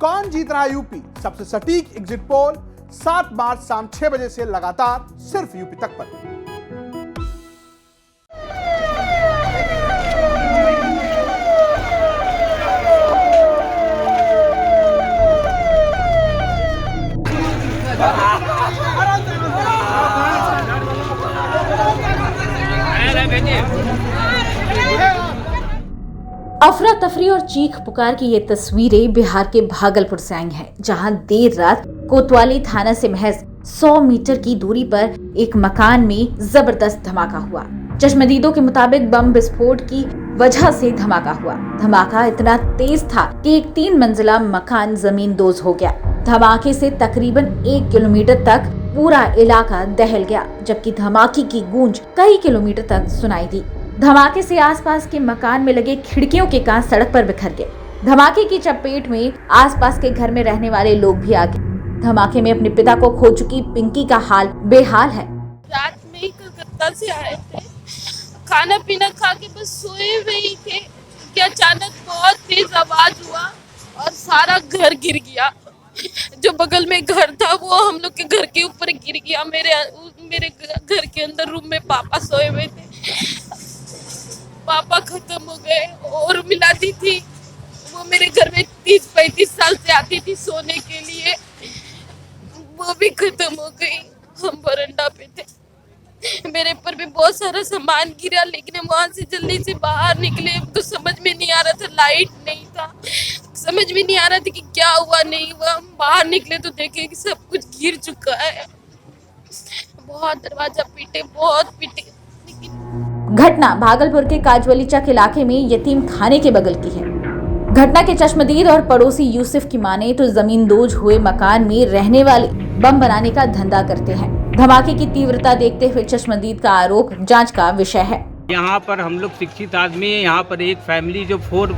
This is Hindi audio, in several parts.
कौन जीत रहा है यूपी? सबसे सटीक एग्जिट पोल 7 मार्च शाम 6 बजे से लगातार सिर्फ यूपी तक पर। अफरा तफरी और चीख पुकार की ये तस्वीरें बिहार के भागलपुर से आई हैं, जहां देर रात कोतवाली थाना से महज 100 मीटर की दूरी पर एक मकान में जबरदस्त धमाका हुआ। चश्मदीदों के मुताबिक बम विस्फोट की वजह से धमाका हुआ। धमाका इतना तेज था कि एक 3 मंजिला मकान जमींदोज हो गया। धमाके से तकरीबन 1 किलोमीटर तक पूरा इलाका दहल गया, जबकि धमाके की गूंज कई किलोमीटर तक सुनाई दी। धमाके से आसपास के मकान में लगे खिड़कियों के कांच सड़क पर बिखर गए। धमाके की चपेट में आसपास के घर में रहने वाले लोग भी आ गए। धमाके में अपने पिता को खो चुकी पिंकी का हाल बेहाल है। रात में ही कलकत्ता से आए थे, खाना पीना खा के बस सोए हुए ही थे कि अचानक बहुत तेज आवाज हुआ और सारा घर गिर गया। जो बगल में घर था वो हम लोग के घर के ऊपर गिर गया। मेरे घर के अंदर रूम में पापा सोए हुए थे। पापा खत्म हो गए और मिलाती थी, वो मेरे घर में 30-35 साल से आती थी सोने के लिए, वो भी खत्म हो गई। हम बरंडा पे थे, मेरे ऊपर भी बहुत सारा सामान गिरा, लेकिन हम वहां से जल्दी से बाहर निकले तो समझ में नहीं आ रहा था, लाइट नहीं था, समझ में नहीं आ रहा था कि क्या हुआ नहीं हुआ। हम बाहर निकले तो देखे कि सब कुछ गिर चुका है। बहुत दरवाजा पीटे, बहुत पीटे। घटना भागलपुर के काजवली चक इलाके में यतीम खाने के बगल की है। घटना के चश्मदीद और पड़ोसी यूसुफ की माने तो जमींदोज हुए मकान में रहने वाले बम बनाने का धंधा करते हैं। धमाके की तीव्रता देखते हुए चश्मदीद का आरोप जांच का विषय है। यहाँ पर हम लोग शिक्षित आदमी है। यहाँ पर एक फैमिली जो फोर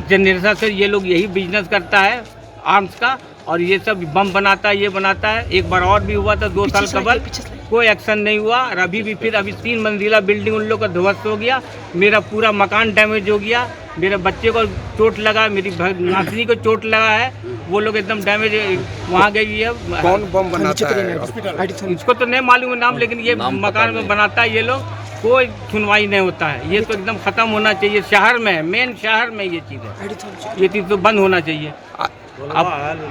जनरेशन से ये लोग यही बिजनेस करता है आर्म्स का, और ये सब बम बनाता है, ये बनाता है। एक बार और भी हुआ था 2 साल कबल, कोई एक्शन नहीं हुआ। और अभी 3 मंजिला बिल्डिंग उन लोग का ध्वस्त हो गया। मेरा पूरा मकान डैमेज हो गया, मेरे बच्चे को चोट लगा, मेरी नातनी को चोट लगा है, वो लोग एकदम डैमेज वहाँ गई है। कौन बम बनाता है? इसको तो नहीं मालूम है नाम, लेकिन ये मकान में बनाता है ये लोग। कोई सुनवाई नहीं होता है। ये तो एकदम खत्म होना चाहिए। शहर में, मेन शहर में ये चीज़ है, ये चीज़ तो बंद होना चाहिए। अब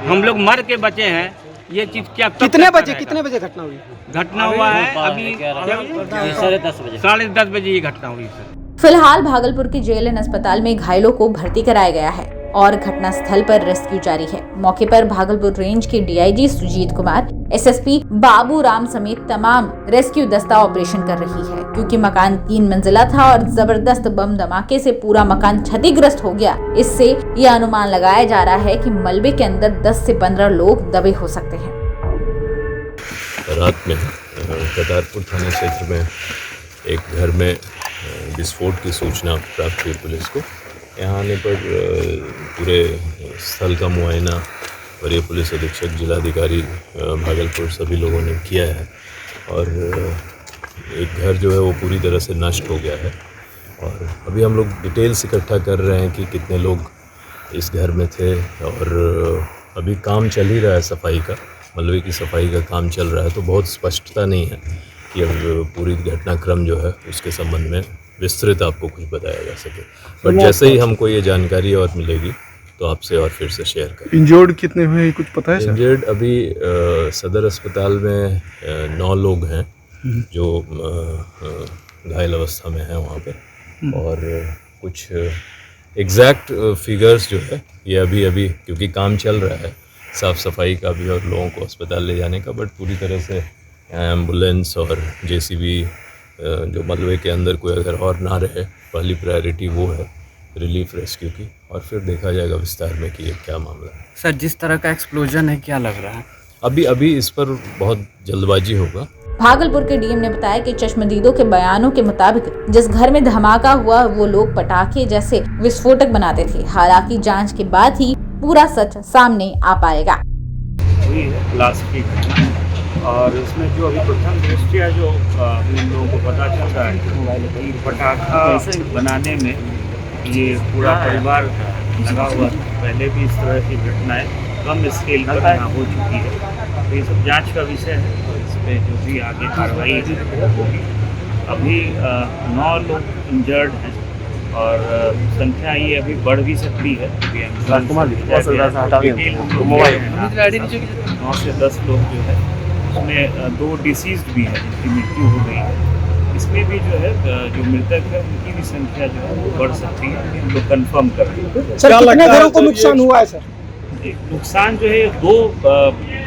हम लोग मर के बचे हैं, ये चीज क्या कितने बजे घटना हुई? घटना हुआ है अभी 10:30 बजे ये घटना हुई सर। फिलहाल भागलपुर के जेएलएन अस्पताल में घायलों को भर्ती कराया गया है और घटना स्थल पर रेस्क्यू जारी है। मौके पर भागलपुर रेंज के डीआईजी सुजीत कुमार, एसएसपी बाबू राम समेत तमाम रेस्क्यू दस्ता ऑपरेशन कर रही है, क्योंकि मकान 3 मंजिला था और जबरदस्त बम धमाके से पूरा मकान क्षतिग्रस्त हो गया। इससे यह अनुमान लगाया जा रहा है कि मलबे के अंदर 10 से 15 लोग दबे हो सकते हैं। रात में करतारपुर थाना क्षेत्र में एक घर में विस्फोट की सूचना प्राप्त हुई पुलिस को। यहाँ आने पर पूरे स्थल का मुआयना वरीय पुलिस अधीक्षक जिलाधिकारी भागलपुर सभी लोगों ने किया है, और एक घर जो है वो पूरी तरह से नष्ट हो गया है। और अभी हम लोग डिटेल्स इकट्ठा कर रहे हैं कि कितने लोग इस घर में थे, और अभी काम चल ही रहा है सफाई का, मलबे की सफाई का काम चल रहा है। तो बहुत स्पष्टता नहीं है कि अब पूरी घटनाक्रम जो है उसके संबंध में विस्तृत आपको कुछ बताया जा सके, बट जैसे ही हमको ये जानकारी और मिलेगी तो आपसे और फिर से शेयर करें। इंजर्ड कितने हुए कुछ पता है सर? इंजर्ड अभी सदर अस्पताल में 9 लोग हैं जो घायल अवस्था में हैं वहाँ पे, और कुछ एग्जैक्ट फिगर्स जो है ये अभी क्योंकि काम चल रहा है साफ़ सफाई का भी और लोगों को अस्पताल ले जाने का, बट पूरी तरह से एम्बुलेंस और जेसीबी जो मलबे के अंदर कोई अगर और ना रहे, पहली प्रायोरिटी वो है रिलीफ रेस्क्यू की, और फिर देखा जाएगा विस्तार में कि ये क्या मामला है। सर, जिस तरह का एक्सप्लोजन है, क्या लग रहा है? अभी इस पर बहुत जल्दबाजी होगा। भागलपुर के डीएम ने बताया कि चश्मदीदों के बयानों के मुताबिक जिस घर में धमाका हुआ वो लोग पटाखे जैसे विस्फोटक बनाते थे। हालांकि जांच के बाद ही पूरा सच सामने आ पाएगा। हुई है लास्ट की घटना, और इसमें जो अभी प्रथम दृष्टया जो हम लोगों को पता चल रहा है कि पटाखा बनाने में ये पूरा परिवार लगा हुआ था। पहले भी इस तरह की घटनाएं कम स्केल पर यहाँ हो चुकी है, तो ये सब जांच का विषय है और इस पर जो भी आगे कार्रवाई होगी। अभी 9 लोग इंजर्ड हैं और संख्या ये अभी बढ़ भी सकती है। 9 से 10 लोग जो है, उसमें 2 डिसीज्ड भी हैं जिनकी मृत्यु हो गई है। इसमें भी जो है जो मृतक है उनकी भी संख्या जो है वो बढ़ सकती है, हम लोग कंफर्म कर रहे हैं। सर कितने घरों को नुकसान हुआ है सर? नुकसान जो है 2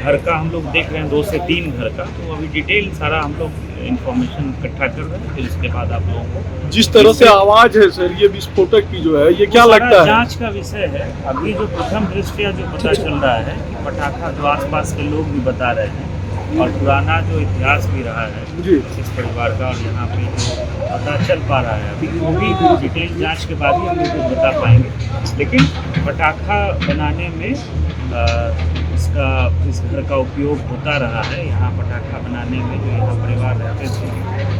घर का हम लोग देख रहे हैं, 2 से 3 घर का। तो अभी डिटेल सारा हम लोग इंफॉर्मेशन इकट्ठा कर रहे हैं, फिर उसके बाद आप लोगों को जिस तरह से आवाज है सर ये विस्फोटक की जो है, ये क्या लगता है? जांच का विषय है। अभी जो प्रथम दृष्टया जो पता चल रहा है कि पटाखा जो आसपास के लोग भी बता रहे हैं और पुराना जो इतिहास भी रहा है इस परिवार का, और यहाँ पे जो पता चल पा रहा है अभी वो भी डिटेल जांच के बाद ही हम लोग बता पाएंगे। लेकिन पटाखा बनाने में इस घर का उपयोग होता रहा है। यहाँ पटाखा बनाने में जो यहाँ परिवार रहते थे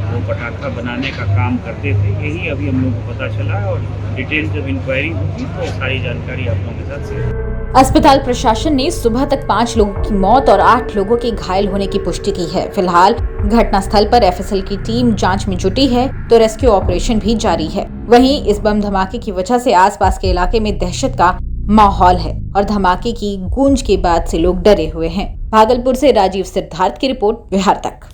वो पटाखा बनाने का काम करते थे, यही अभी हम लोग को पता चला है। और डिटेल जब इंक्वायरी होगी तो सारी जानकारी आप लोगों के साथ शेयर। अस्पताल प्रशासन ने सुबह तक 5 लोगों की मौत और 8 लोगों के घायल होने की पुष्टि की है। फिलहाल घटनास्थल पर एफएसएल की टीम जांच में जुटी है तो रेस्क्यू ऑपरेशन भी जारी है। वहीं इस बम धमाके की वजह से आसपास के इलाके में दहशत का माहौल है और धमाके की गूंज के बाद से लोग डरे हुए हैं। भागलपुर से राजीव सिद्धार्थ की रिपोर्ट, बिहार तक।